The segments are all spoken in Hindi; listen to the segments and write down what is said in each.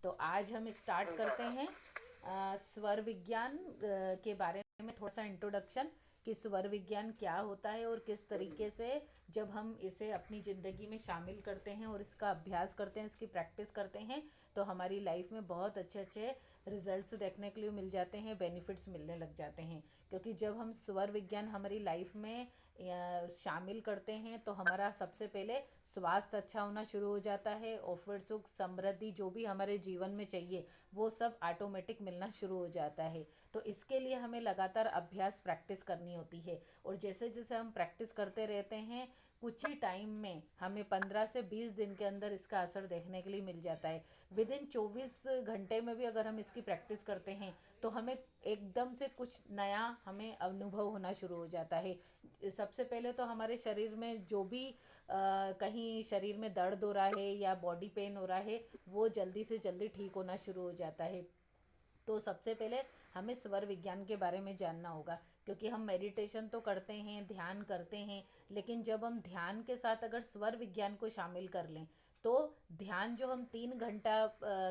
तो आज हम स्टार्ट करते हैं स्वर विज्ञान के बारे में थोड़ा सा इंट्रोडक्शन कि स्वर विज्ञान क्या होता है और किस तरीके से जब हम इसे अपनी ज़िंदगी में शामिल करते हैं और इसका अभ्यास करते हैं, इसकी प्रैक्टिस करते हैं, तो हमारी लाइफ में बहुत अच्छे अच्छे रिजल्ट्स देखने के लिए मिल जाते हैं, बेनिफिट्स मिलने लग जाते हैं। क्योंकि जब हम स्वर विज्ञान हमारी लाइफ में शामिल करते हैं तो हमारा सबसे पहले स्वास्थ्य अच्छा होना शुरू हो जाता है और फिर सुख समृद्धि जो भी हमारे जीवन में चाहिए वो सब ऑटोमेटिक मिलना शुरू हो जाता है। तो इसके लिए हमें लगातार अभ्यास प्रैक्टिस करनी होती है और जैसे जैसे हम प्रैक्टिस करते रहते हैं कुछ ही टाइम में हमें 15 से 20 दिन के अंदर इसका असर देखने के लिए मिल जाता है। विद इन 24 घंटे में भी अगर हम इसकी प्रैक्टिस करते हैं तो हमें एकदम से कुछ नया हमें अनुभव होना शुरू हो जाता है। सबसे पहले तो हमारे शरीर में जो भी कहीं शरीर में दर्द हो रहा है या बॉडी पेन हो रहा है वो जल्दी से जल्दी ठीक होना शुरू हो जाता है। तो सबसे पहले हमें स्वर विज्ञान के बारे में जानना होगा क्योंकि हम मेडिटेशन तो करते हैं, ध्यान करते हैं, लेकिन जब हम ध्यान के साथ अगर स्वर विज्ञान को शामिल कर लें तो ध्यान जो हम 3 घंटा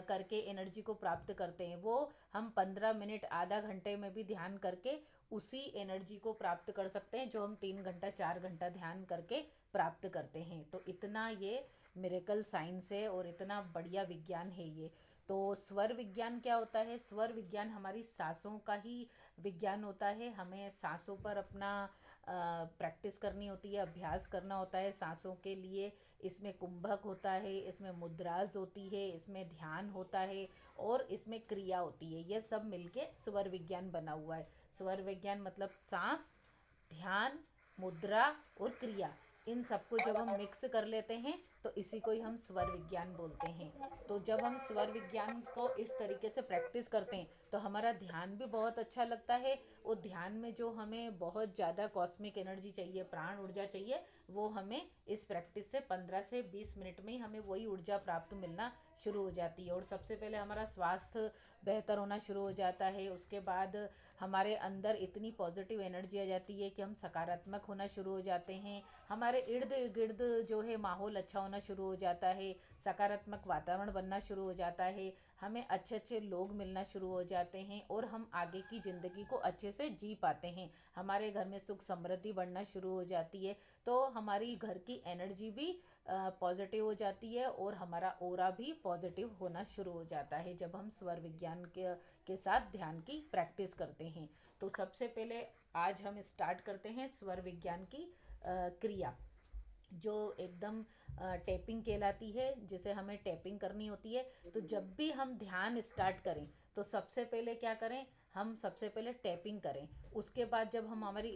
करके एनर्जी को प्राप्त करते हैं वो हम 15 मिनट आधा घंटे में भी ध्यान करके उसी एनर्जी को प्राप्त कर सकते हैं जो हम 3 घंटा 4 घंटा ध्यान करके प्राप्त करते हैं। तो इतना ये मिरेकल साइंस है और इतना बढ़िया विज्ञान है ये। तो स्वर विज्ञान क्या होता है? स्वर विज्ञान हमारी सांसों का ही विज्ञान होता है। हमें सांसों पर अपना प्रैक्टिस करनी होती है, अभ्यास करना होता है सांसों के लिए। इसमें कुंभक होता है, इसमें मुद्राज होती है, इसमें ध्यान होता है और इसमें क्रिया होती है। यह सब मिलके स्वर विज्ञान बना हुआ है। स्वर विज्ञान मतलब सांस, ध्यान, मुद्रा और क्रिया, इन सबको जब हम मिक्स कर लेते हैं तो इसी को ही हम स्वर विज्ञान बोलते हैं। तो जब हम स्वर विज्ञान को इस तरीके से प्रैक्टिस करते हैं तो हमारा ध्यान भी बहुत अच्छा लगता है और ध्यान में जो हमें बहुत ज़्यादा कॉस्मिक एनर्जी चाहिए, प्राण ऊर्जा चाहिए, वो हमें इस प्रैक्टिस से 15 से 20 मिनट में ही हमें वही ऊर्जा प्राप्त मिलना शुरू हो जाती है। और सबसे पहले हमारा स्वास्थ्य बेहतर होना शुरू हो जाता है। उसके बाद हमारे अंदर इतनी पॉजिटिव एनर्जी आ जाती है कि हम सकारात्मक होना शुरू हो जाते हैं। हमारे इर्द गिर्द जो है माहौल अच्छा होना शुरू हो जाता है, सकारात्मक वातावरण बनना शुरू हो जाता है, हमें अच्छे अच्छे लोग मिलना शुरू हो जाते हैं और हम आगे की ज़िंदगी को अच्छे से जी पाते हैं। हमारे घर में सुख समृद्धि बढ़ना शुरू हो जाती है। तो हमारी घर की एनर्जी भी पॉजिटिव हो जाती है और हमारा ऑरा भी पॉजिटिव होना शुरू हो जाता है जब हम स्वर विज्ञान के साथ ध्यान की प्रैक्टिस करते हैं। तो सबसे पहले आज हम स्टार्ट करते हैं स्वर विज्ञान की क्रिया जो एकदम टैपिंग कहलाती है, जिसे हमें टैपिंग करनी होती है। तो जब भी हम ध्यान स्टार्ट करें तो सबसे पहले क्या करें, हम सबसे पहले टैपिंग करें। उसके बाद जब हम हमारी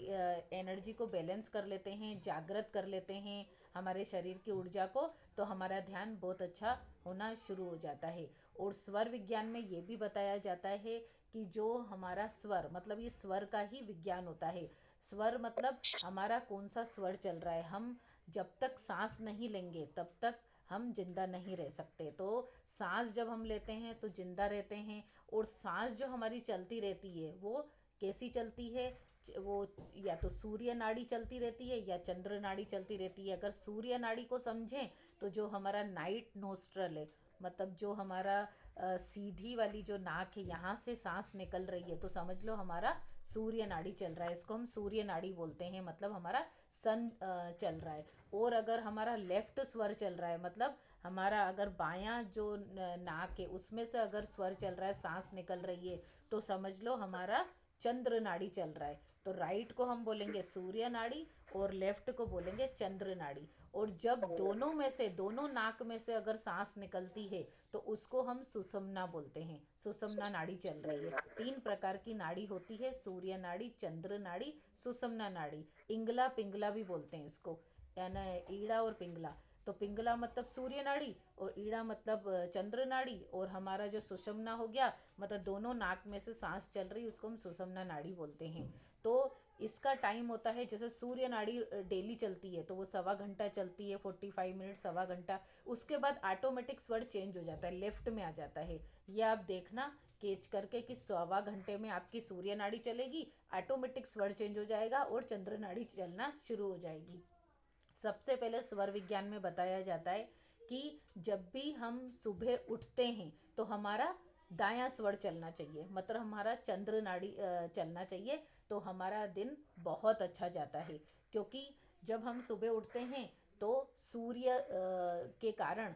एनर्जी को बैलेंस कर लेते हैं, जागृत कर लेते हैं हमारे शरीर की ऊर्जा को, तो हमारा ध्यान बहुत अच्छा होना शुरू हो जाता है। और स्वर विज्ञान में ये भी बताया जाता है कि जो हमारा स्वर मतलब ये स्वर का ही विज्ञान होता है। स्वर मतलब हमारा कौन सा स्वर चल रहा है। हम जब तक सांस नहीं लेंगे तब तक हम जिंदा नहीं रह सकते। तो सांस जब हम लेते हैं तो जिंदा रहते हैं। और सांस जो हमारी चलती रहती है वो कैसी चलती है, वो या तो सूर्य नाड़ी चलती रहती है या चंद्र नाड़ी चलती रहती है। अगर सूर्य नाड़ी को समझें तो जो हमारा नाइट नोस्ट्रल है, मतलब जो हमारा सीधी वाली जो नाक है यहाँ से सांस निकल रही है, तो समझ लो हमारा सूर्य नाड़ी चल रहा है। इसको हम सूर्य नाड़ी बोलते हैं, मतलब हमारा सन चल रहा है। और अगर हमारा लेफ्ट स्वर चल रहा है, मतलब हमारा अगर बायां जो नाक है उसमें से अगर स्वर चल रहा है, सांस निकल रही है, तो समझ लो हमारा चंद्र नाड़ी चल रहा है। तो राइट को हम बोलेंगे सूर्य नाड़ी और लेफ्ट को बोलेंगे चंद्र नाड़ी। और जब दोनों में से, दोनों नाक में से अगर सांस निकलती है तो उसको हम सुषुम्ना बोलते हैं। सुषुम्ना नाड़ी चल रही है। 3 प्रकार की नाड़ी होती है, सूर्य नाड़ी, चंद्र नाड़ी, सुषुम्ना नाड़ी। इंगला पिंगला भी बोलते हैं इसको, यानी ईड़ा और पिंगला। तो पिंगला मतलब सूर्य नाड़ी और ईड़ा मतलब चंद्र नाड़ी। और हमारा जो सुषुम्ना हो गया, मतलब दोनों नाक में से सांस चल रही, उसको हम सुषुम्ना नाड़ी बोलते हैं। तो इसका टाइम होता है, जैसे सूर्य नाड़ी डेली चलती है तो वो 1.25 घंटा चलती है, 45 मिनट, 1.25 घंटा। उसके बाद ऑटोमेटिक स्वर चेंज हो जाता है, लेफ्ट में आ जाता है। ये आप देखना केच करके कि 1.25 घंटे में आपकी सूर्य नाड़ी चलेगी, ऑटोमेटिक स्वर चेंज हो जाएगा और चंद्र नाड़ी चलना शुरू हो जाएगी। सबसे पहले स्वर विज्ञान में बताया जाता है कि जब भी हम सुबह उठते हैं तो हमारा दायां स्वर चलना चाहिए, मतलब हमारा चंद्र नाड़ी चलना चाहिए, तो हमारा दिन बहुत अच्छा जाता है। क्योंकि जब हम सुबह उठते हैं तो सूर्य के कारण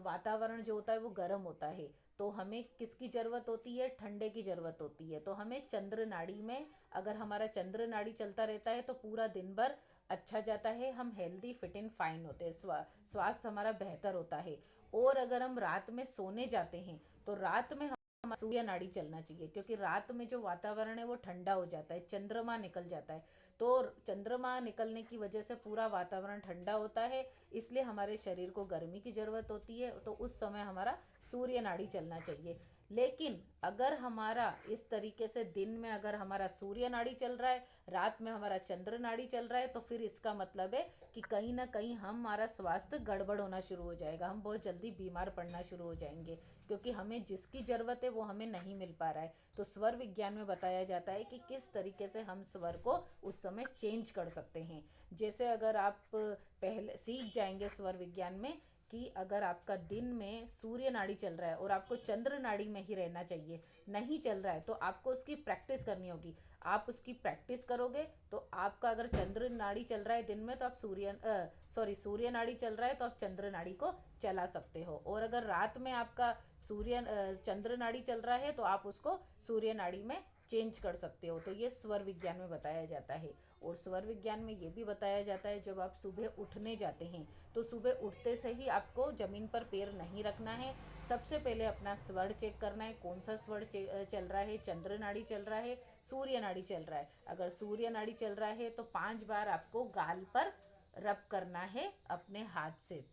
वातावरण जो होता है वो गर्म होता है, तो हमें किसकी ज़रूरत होती है, ठंडे की ज़रूरत होती है। तो हमें चंद्र नाड़ी में, अगर हमारा चंद्र नाड़ी चलता रहता है तो पूरा दिन भर अच्छा जाता है, हम हेल्दी फिट एंड फाइन होते हैं, स्वास्थ्य हमारा बेहतर होता है। और अगर हम रात में सोने जाते हैं तो रात में हमारा सूर्य नाड़ी चलना चाहिए, क्योंकि रात में जो वातावरण है वो ठंडा हो जाता है, चंद्रमा निकल जाता है। तो चंद्रमा निकलने की वजह से पूरा वातावरण ठंडा होता है, इसलिए हमारे शरीर को गर्मी की ज़रूरत होती है, तो उस समय हमारा सूर्य नाड़ी चलना चाहिए। लेकिन अगर हमारा इस तरीके से दिन में अगर हमारा सूर्य नाड़ी चल रहा है, रात में हमारा चंद्र नाड़ी चल रहा है, तो फिर इसका मतलब है कि कहीं ना कहीं हमारा स्वास्थ्य गड़बड़ होना शुरू हो जाएगा, हम बहुत जल्दी बीमार पड़ना शुरू हो जाएंगे, क्योंकि हमें जिसकी ज़रूरत है वो हमें नहीं मिल पा रहा है। तो स्वर विज्ञान में बताया जाता है कि किस तरीके से हम स्वर को उस समय चेंज कर सकते हैं। जैसे अगर आप पहले सीख जाएंगे स्वर विज्ञान में कि अगर आपका दिन में सूर्य नाड़ी चल रहा है और आपको चंद्र नाड़ी में ही रहना चाहिए, नहीं चल रहा है तो आपको उसकी प्रैक्टिस करनी होगी। आप उसकी प्रैक्टिस करोगे तो आपका, अगर चंद्र नाड़ी चल रहा है दिन में तो आप सूर्य नाड़ी चल रहा है तो आप चंद्र नाड़ी को चला सकते हो। और अगर रात में आपका चंद्र नाड़ी चल रहा है तो आप उसको सूर्य नाड़ी में चेंज कर सकते हो। तो ये स्वर विज्ञान में बताया जाता है। और स्वर विज्ञान में ये भी बताया जाता है, जब आप सुबह उठने जाते हैं तो सुबह उठते से ही आपको ज़मीन पर पैर नहीं रखना है, सबसे पहले अपना स्वर चेक करना है, कौन सा स्वर चल रहा है, चंद्र नाड़ी चल रहा है, सूर्य नाड़ी चल रहा है। अगर सूर्य नाड़ी चल रहा है तो 5 बार आपको गाल पर रब करना है अपने हाथ से,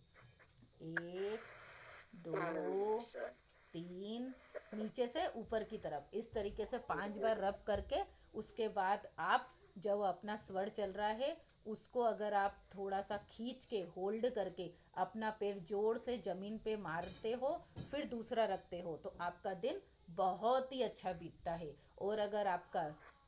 1, 2, 3, नीचे से ऊपर की तरफ, इस तरीके से 5 बार रब करके उसके बाद आप, जब अपना स्वर चल रहा है उसको अगर आप थोड़ा सा खींच के होल्ड करके अपना पैर जोर से ज़मीन पे मारते हो, फिर दूसरा रखते हो, तो आपका दिन बहुत ही अच्छा बीतता है। और अगर आपका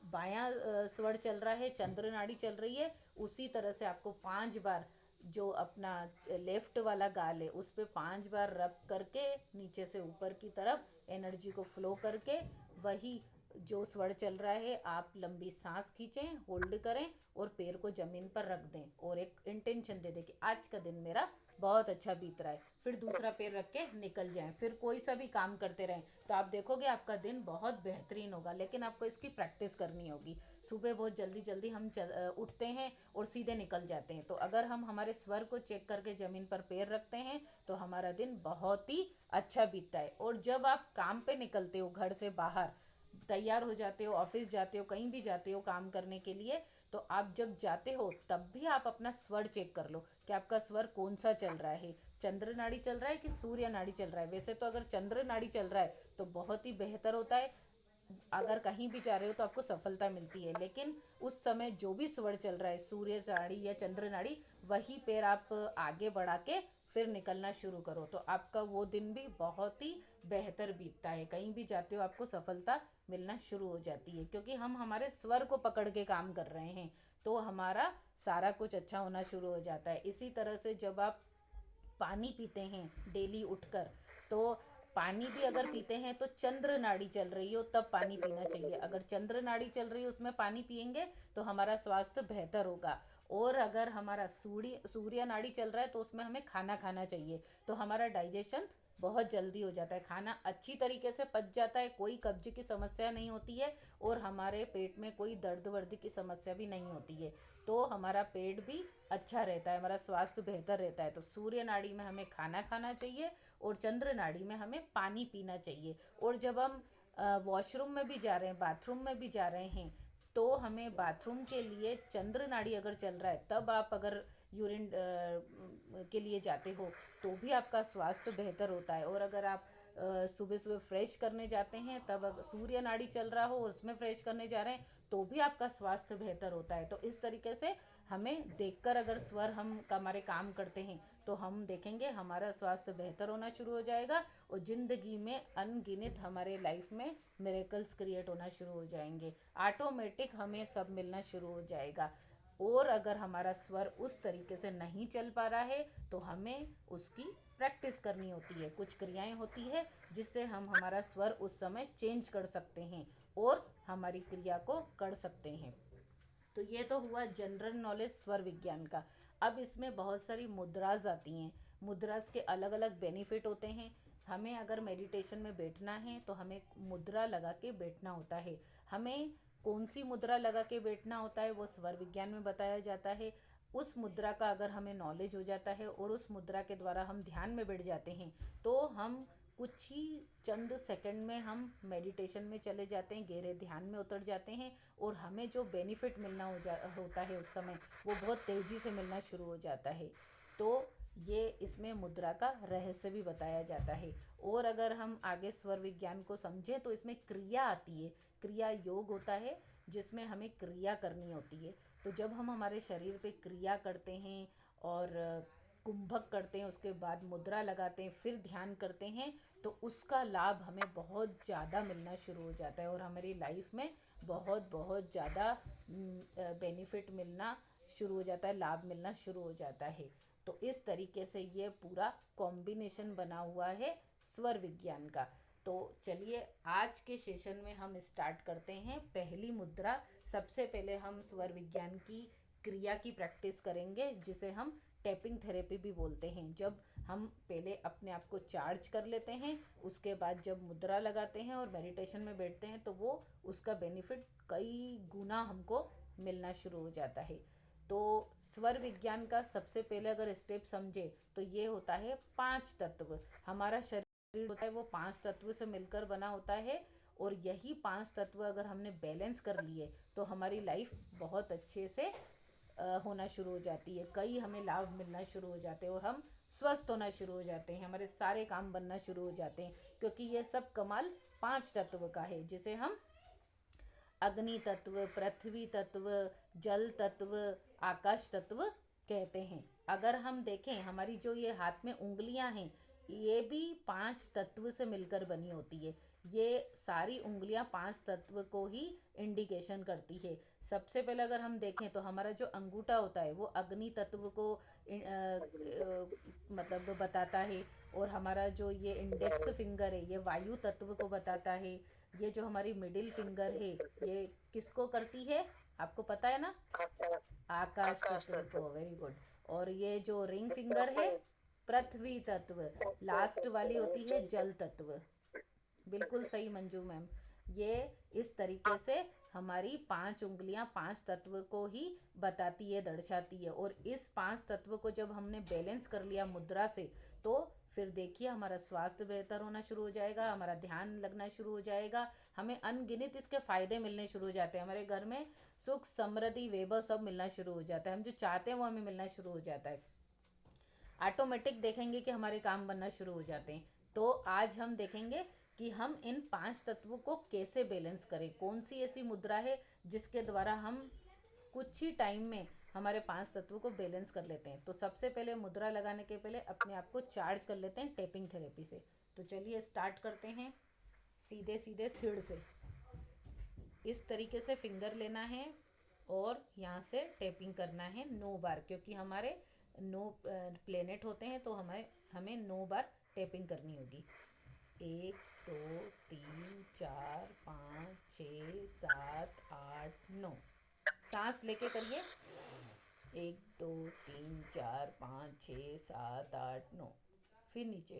बायां स्वर चल रहा है, चंद्र नाड़ी चल रही है, उसी तरह से आपको 5 बार जो अपना लेफ्ट वाला गाल है उस पे 5 बार रब करके नीचे से ऊपर की तरफ एनर्जी को फ्लो करके, वही जो स्वर चल रहा है आप लंबी सांस खींचें, होल्ड करें और पैर को ज़मीन पर रख दें और एक इंटेंशन दे दें कि आज का दिन मेरा बहुत अच्छा बीत रहा है, फिर दूसरा पैर रख के निकल जाएं, फिर कोई सा भी काम करते रहें, तो आप देखोगे आपका दिन बहुत बेहतरीन होगा। लेकिन आपको इसकी प्रैक्टिस करनी होगी। सुबह बहुत जल्दी जल्दी हम उठते हैं और सीधे निकल जाते हैं, तो अगर हम हमारे स्वर को चेक करके ज़मीन पर पैर रखते हैं तो हमारा दिन बहुत ही अच्छा बीतता है। और जब आप काम पे निकलते हो, घर से बाहर तैयार हो जाते हो, ऑफिस जाते हो, कहीं भी जाते हो काम करने के लिए, तो आप जब जाते हो तब भी आप अपना स्वर चेक कर लो कि आपका स्वर कौन सा चल रहा है, चंद्र नाड़ी चल रहा है कि सूर्य नाड़ी चल रहा है। वैसे तो अगर चंद्र नाड़ी चल रहा है तो बहुत ही बेहतर होता है, अगर कहीं भी जा रहे हो तो आपको सफलता मिलती है। लेकिन उस समय जो भी स्वर चल रहा है, सूर्य नाड़ी या चंद्र नाड़ी, वही पैर आप आगे बढ़ा के फिर निकलना शुरू करो, तो आपका वो दिन भी बहुत ही बेहतर बीतता है। कहीं भी जाते हो आपको सफलता मिलना शुरू हो जाती है, क्योंकि हम हमारे स्वर को पकड़ के काम कर रहे हैं, तो हमारा सारा कुछ अच्छा होना शुरू हो जाता है। इसी तरह से जब आप पानी पीते हैं डेली उठकर, तो पानी भी अगर पीते हैं तो चंद्र नाड़ी चल रही हो तब पानी पीना चाहिए। अगर चंद्र नाड़ी चल रही है उसमें पानी पिएंगे तो हमारा स्वास्थ्य बेहतर होगा। और अगर हमारा सूर्य नाड़ी चल रहा है तो उसमें हमें खाना खाना चाहिए, तो हमारा डाइजेशन बहुत जल्दी हो जाता है, खाना अच्छी तरीके से पच जाता है, कोई कब्ज की समस्या नहीं होती है और हमारे पेट में कोई दर्द वर्द की समस्या भी नहीं होती है, तो हमारा पेट भी अच्छा रहता है, हमारा स्वास्थ्य बेहतर रहता है। तो सूर्य नाड़ी में हमें खाना खाना चाहिए और चंद्र नाड़ी में हमें पानी पीना चाहिए। और जब हम वॉशरूम में भी जा रहे हैं, बाथरूम में भी जा रहे हैं, तो हमें बाथरूम के लिए चंद्र नाड़ी अगर चल रहा है तब आप अगर यूरिन के लिए जाते हो तो भी आपका स्वास्थ्य बेहतर होता है। और अगर आप सुबह सुबह फ्रेश करने जाते हैं तब अगर सूर्य नाड़ी चल रहा हो और उसमें फ्रेश करने जा रहे हैं तो भी आपका स्वास्थ्य बेहतर होता है। तो इस तरीके से हमें देखकर अगर स्वर हम हमारे काम करते हैं तो हम देखेंगे हमारा स्वास्थ्य बेहतर होना शुरू हो जाएगा और ज़िंदगी में अनगिनत हमारे लाइफ में मिरेकल्स क्रिएट होना शुरू हो जाएंगे, ऑटोमेटिक हमें सब मिलना शुरू हो जाएगा। और अगर हमारा स्वर उस तरीके से नहीं चल पा रहा है तो हमें उसकी प्रैक्टिस करनी होती है, कुछ क्रियाएं होती है जिससे हम हमारा स्वर उस समय चेंज कर सकते हैं और हमारी क्रिया को कर सकते हैं। तो ये तो हुआ जनरल नॉलेज स्वर विज्ञान का। अब इसमें बहुत सारी मुद्राज आती हैं। मुद्राज के अलग अलग बेनिफिट होते हैं। हमें अगर मेडिटेशन में बैठना है तो हमें मुद्रा लगा के बैठना होता है। हमें कौन सी मुद्रा लगा के बैठना होता है वो स्वर विज्ञान में बताया जाता है। उस मुद्रा का अगर हमें नॉलेज हो जाता है और उस मुद्रा के द्वारा हम ध्यान में बैठ जाते हैं तो हम कुछ ही चंद सेकंड में हम मेडिटेशन में चले जाते हैं, गहरे ध्यान में उतर जाते हैं और हमें जो बेनिफिट मिलना होता है उस समय वो बहुत तेज़ी से मिलना शुरू हो जाता है। तो ये इसमें मुद्रा का रहस्य भी बताया जाता है। और अगर हम आगे स्वर विज्ञान को समझें तो इसमें क्रिया आती है। क्रिया योग होता है जिसमें हमें क्रिया करनी होती है। तो जब हम हमारे शरीर पे क्रिया करते हैं और कुंभक करते हैं, उसके बाद मुद्रा लगाते हैं, फिर ध्यान करते हैं, तो उसका लाभ हमें बहुत ज़्यादा मिलना शुरू हो जाता है और हमारी लाइफ में बहुत बहुत ज़्यादा बेनिफिट मिलना शुरू हो जाता है, लाभ मिलना शुरू हो जाता है। तो इस तरीके से ये पूरा कॉम्बिनेशन बना हुआ है स्वर विज्ञान का। तो चलिए आज के सेशन में हम स्टार्ट करते हैं पहली मुद्रा। सबसे पहले हम स्वर विज्ञान की क्रिया की प्रैक्टिस करेंगे जिसे हम टैपिंग थेरेपी भी बोलते हैं। जब हम पहले अपने आप को चार्ज कर लेते हैं, उसके बाद जब मुद्रा लगाते हैं और मेडिटेशन में बैठते हैं तो वो उसका बेनिफिट कई गुना हमको मिलना शुरू हो जाता है। तो स्वर विज्ञान का सबसे पहले अगर स्टेप समझे तो ये होता है 5 तत्व। हमारा शरीर होता है वो 5 तत्व से मिलकर बना होता है और यही 5 तत्व अगर हमने बैलेंस कर लिए तो हमारी लाइफ बहुत अच्छे से होना शुरू हो जाती है। कई हमें लाभ मिलना शुरू हो जाते हैं और हम स्वस्थ होना शुरू हो जाते हैं, हमारे सारे काम बनना शुरू हो जाते हैं, क्योंकि ये सब कमाल 5 तत्व का है जिसे हम अग्नि तत्व, पृथ्वी तत्व, जल तत्व, आकाश तत्व कहते हैं। अगर हम देखें हमारी जो ये हाथ में उंगलियां हैं ये भी 5 तत्व से मिलकर बनी होती है। ये सारी उंगलियां 5 तत्व को ही इंडिकेशन करती है। सबसे पहले अगर हम देखें तो हमारा जो अंगूठा होता है वो अग्नि तत्व को मतलब बताता है और हमारा जो ये इंडेक्स फिंगर है ये वायु तत्व को बताता है। ये जो हमारी मिडिल फिंगर है ये किसको करती है, आपको पता है ना? आकाश तत्व को। Very good. और ये जो रिंग फिंगर है पृथ्वी तत्व। लास्ट वाली होती है जल तत्व। बिल्कुल सही मंजू मैम। ये इस तरीके से हमारी 5 उंगलियां 5 तत्व को ही बताती है, दर्शाती है। और इस 5 तत्व को जब हमने बैलेंस कर लिया मुद्रा से तो फिर देखिए हमारा स्वास्थ्य बेहतर होना शुरू हो जाएगा, हमारा ध्यान लगना शुरू हो जाएगा, हमें अनगिनत इसके फायदे मिलने शुरू हो जाते हैं। हमारे घर में सुख समृद्धि वैभव सब मिलना शुरू हो जाता है, हम जो चाहते हैं वो हमें मिलना शुरू हो जाता है। ऑटोमेटिक देखेंगे कि हमारे काम बनना शुरू हो जाते हैं। तो आज हम देखेंगे कि हम इन 5 तत्वों को कैसे बैलेंस करें, कौन सी ऐसी मुद्रा है जिसके द्वारा हम कुछ ही टाइम में हमारे 5 तत्वों को बैलेंस कर लेते हैं। तो सबसे पहले मुद्रा लगाने के पहले अपने आप को चार्ज कर लेते हैं टैपिंग थेरेपी से। तो चलिए स्टार्ट करते हैं सीधे सीधे सिर से। इस तरीके से फिंगर लेना है और यहाँ से टैपिंग करना है 9 बार, क्योंकि हमारे 9 प्लेनेट होते हैं तो हमें 9 बार टैपिंग करनी होगी। 1 2 3 4 5 6 7 8 9। सांस लेके करिए। 1 2 3 4 5 6 7 8 9। फिर नीचे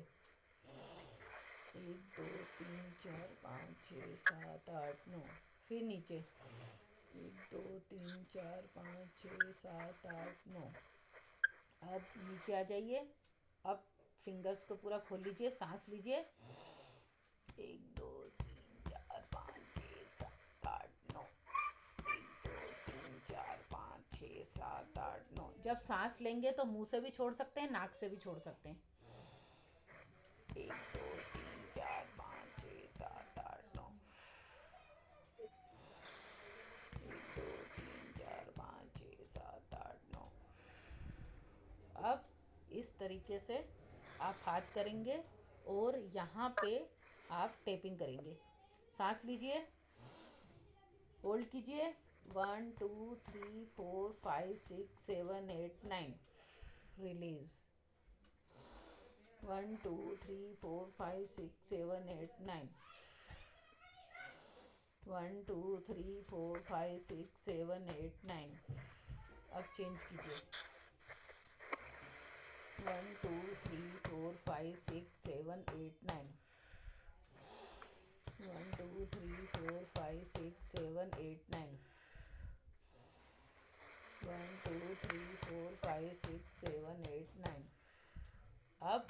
1 2 3 4 5 6 7 8 9। फिर नीचे 1 2 3 4 5 6 7 8 9। अब नीचे आ जाइए। अब फिंगर्स को पूरा खोल लीजिए, सांस लीजिए। 1 2 3 4 5 6 7 8 9। 1 2 3 4 5 6 7 8 9। जब सांस लेंगे तो मुंह से भी छोड़ सकते हैं, नाक से भी छोड़ सकते हैं। 1 2 3 4 5 6 7 8 9। 1 2 3 4 5 6 7 8 9। अब इस तरीके से आप हाथ करेंगे और यहाँ पे आप टैपिंग करेंगे। सांस लीजिए, होल्ड कीजिए। 1 2 3 4 5 6 7 8 9। रिलीज। 1 2 3 4 5 6 7 8 9 1 2 3 4 5 6 7 8 9 अब चेंज कीजिए 1 2 3 4 5 6 7 8 9 1 2 3 4 5 6 7 8 9 1 2 3 4 5 6 7 8 9 अब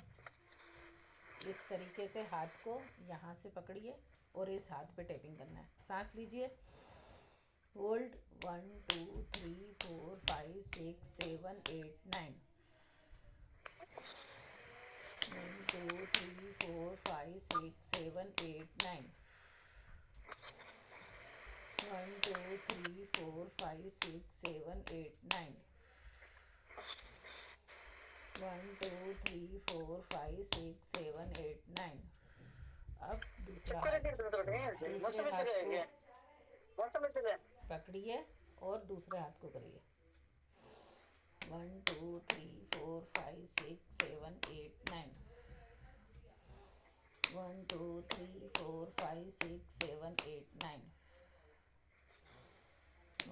इस तरीके से हाथ को यहाँ से पकड़िए और इस हाथ पे टैपिंग करना है। सांस लीजिए, होल्ड 1 2 3 4 5 6 7 8 9 1 2 3 4 5 6 7 8 9 1 2 3 4 5 6 7 8 9 1 2 3 4 5 6 7 8 9 अब दूसरा हाथ, दूसरे हाथ को पकड़िए और दूसरे हाथ को करिए 1 2 3 4 5 6 7 8 9 1 2 3 4 5 6 7 8 9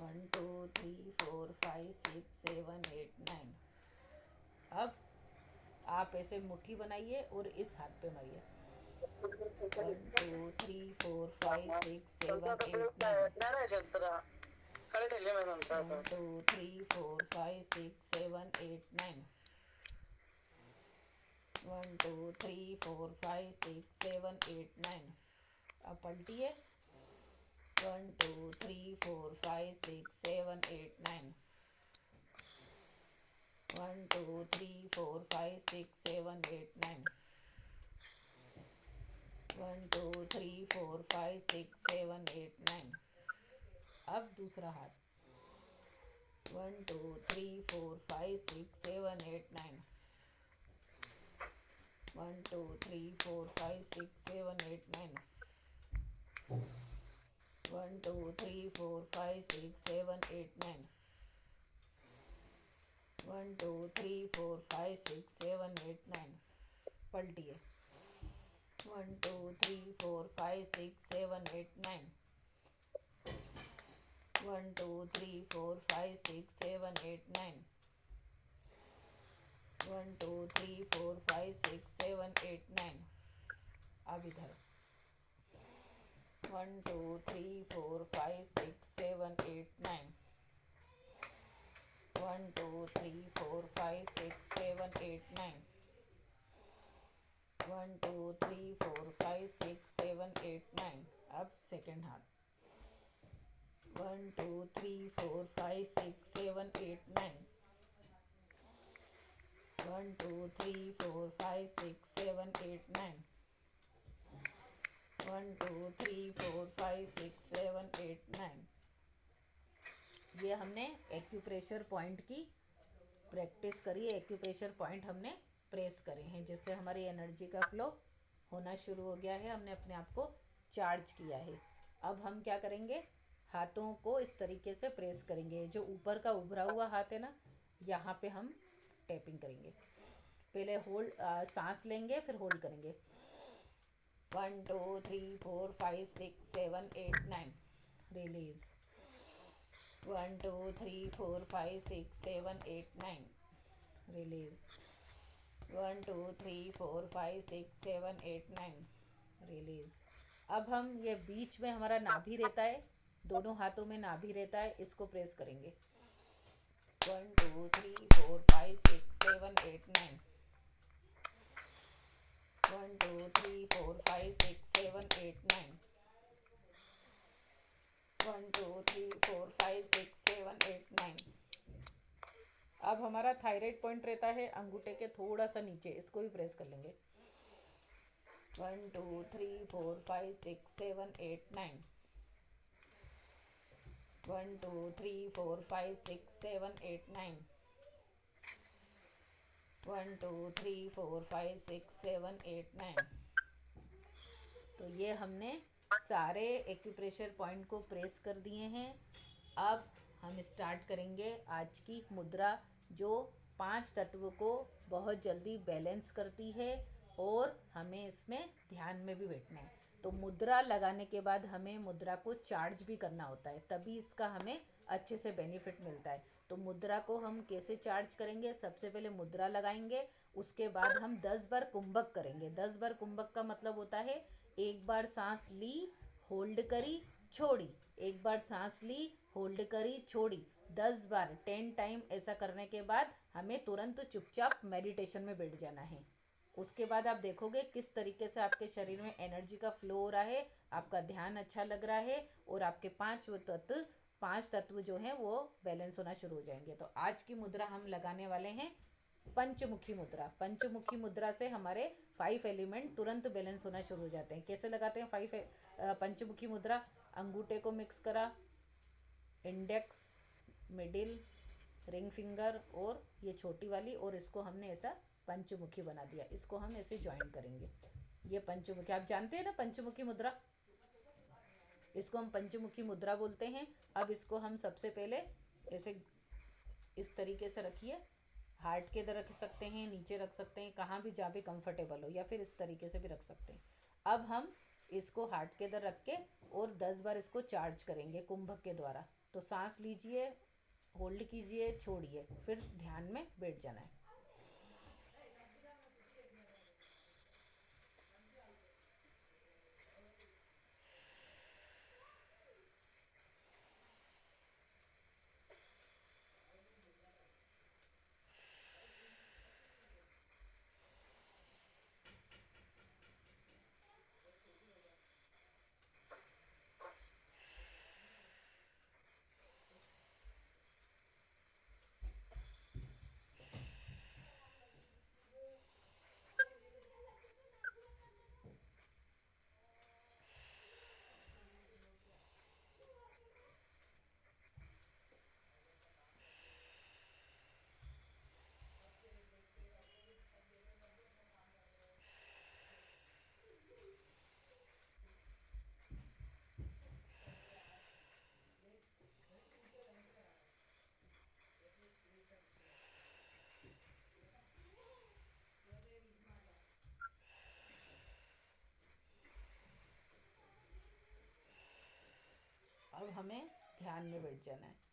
1 2 3 4 5 6 7 8 9 अब आप ऐसे मुट्ठी बनाइए और इस हाथ पे मारिए 1 2 3 4 5 6 7 8 9 1 2 3 4 5 6 7 8 9 1 2 3 4 5 6 7 8 9 अब पलटिए 1 2 3 4 5 6 7 8 9 1 2 3 4 5 6 7 8 9 1 2 3 4 5 6 7 8 9 अब दूसरा हाथ 1 2 3 4 5 6 7 8 9 1 2 3 4 5 6 7 8 9 1 2 3 4 5 6 7 8 9 1 2 3 4 5 6 7 8 9 पलटिए 1 2 3 4 5 6 7 8 9 1 2 3 4 5 6 7 8 9 1 2 3 4 5 6 7 8 9 अब इधर 1 2 3 4 5 6 7 8 9 1 2 3 4 5 6 7 8 9 1 2 3 4 5 6 7 8 9 अब सेकेंड हाथ 1 2 3 4 5 6 7 8 9 1 2 3 4 5 6 7 8 9 1 2 3 4 5 6 7 8 9 ये हमने एक्यूप्रेशर पॉइंट की प्रैक्टिस करी है। एक्यूप्रेशर पॉइंट हमने प्रेस करे हैं जिससे हमारी एनर्जी का फ्लो होना शुरू हो गया है। हमने अपने आप को चार्ज किया है। अब हम क्या करेंगे, हाथों को इस तरीके से प्रेस करेंगे। जो ऊपर का उभरा हुआ हाथ है ना, यहाँ पे हम टैपिंग करेंगे। पहले होल्ड, सांस लेंगे, फिर होल्ड करेंगे 1 2 3 4 5 6 7 8 9 रिलीज 1 2 3 4 5 6 7 8 9 रिलीज 1 2 3 4 5 6 7 8 9 रिलीज। अब हम ये बीच में हमारा नाभि रहता है, दोनों हाथों में नाभि रहता है, इसको प्रेस करेंगे 1 2 3 4 5 6 7 8 9 1 2 3 4 5 6 7 8 9 1 2 3 4 5 6 7 8 9। अब हमारा थायराइड पॉइंट रहता है अंगूठे के थोड़ा सा नीचे, इसको भी प्रेस कर लेंगे 1 2 3 4 5 6 7 8 9 1 2 3 4 5 6 7 8 9 1 2 3 4 5 6 7 8 9। तो ये हमने सारे एक्यूप्रेशर पॉइंट को प्रेस कर दिए हैं। अब हम स्टार्ट करेंगे आज की मुद्रा, जो पांच तत्व को बहुत जल्दी बैलेंस करती है और हमें इसमें ध्यान में भी बैठना है। तो मुद्रा लगाने के बाद हमें मुद्रा को चार्ज भी करना होता है, तभी इसका हमें अच्छे से बेनिफिट मिलता है। तो मुद्रा को हम कैसे चार्ज करेंगे? सबसे पहले मुद्रा लगाएंगे, उसके बाद हम 10 बार कुंभक करेंगे। 10 बार कुंभक का मतलब होता है एक बार सांस ली, होल्ड करी, छोड़ी, एक बार सांस ली, होल्ड करी, छोड़ी। 10 बार, 10 टाइम ऐसा करने के बाद हमें तुरंत चुपचाप मेडिटेशन में बैठ जाना है। उसके बाद आप देखोगे किस तरीके से आपके शरीर में एनर्जी का फ्लो हो रहा है, आपका ध्यान अच्छा लग रहा है और आपके पांच तत्व जो हैं वो बैलेंस होना शुरू हो जाएंगे। तो आज की मुद्रा हम लगाने वाले हैं पंचमुखी मुद्रा। पंचमुखी मुद्रा से हमारे 5 एलिमेंट तुरंत बैलेंस होना शुरू हो जाते हैं। कैसे लगाते हैं पंचमुखी मुद्रा? अंगूठे को मिक्स करा, इंडेक्स, मिडिल, रिंग फिंगर और ये छोटी वाली, और इसको हमने ऐसा पंचमुखी बना दिया। इसको हम ऐसे ज्वाइन करेंगे। ये पंचमुखी, आप जानते हैं ना पंचमुखी मुद्रा, इसको हम पंचमुखी मुद्रा बोलते हैं। अब इसको हम सबसे पहले ऐसे इस तरीके से रखिए, हार्ट के इधर रख सकते हैं, नीचे रख सकते हैं, कहाँ भी जहाँ भी कंफर्टेबल हो, या फिर इस तरीके से भी रख सकते हैं। अब हम इसको हार्ट के इधर रख के और 10 बार इसको चार्ज करेंगे कुंभक के द्वारा। तो सांस लीजिए, होल्ड कीजिए, छोड़िए, फिर ध्यान में बैठ जाना है। अब हमें ध्यान में बैठ जाना है।